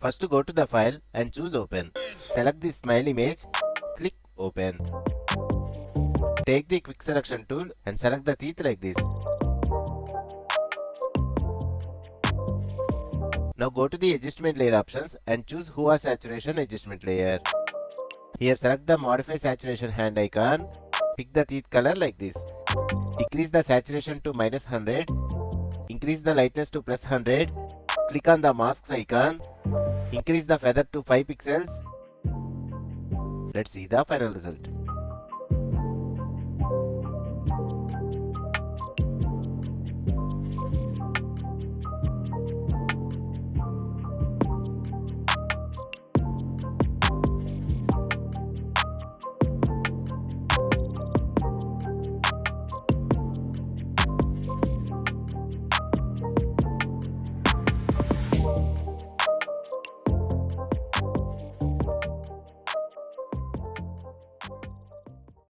First go to the file and choose open. Select the smile image, click open. Take the quick selection tool and select the teeth like this. Now go to the adjustment layer options and choose Hua saturation adjustment layer. Here select the modify saturation hand icon. Pick the teeth color like this. Decrease the saturation to -100. Increase the lightness to +100. Click on the masks icon. Increase the feather to 5 pixels. Let's see the final result.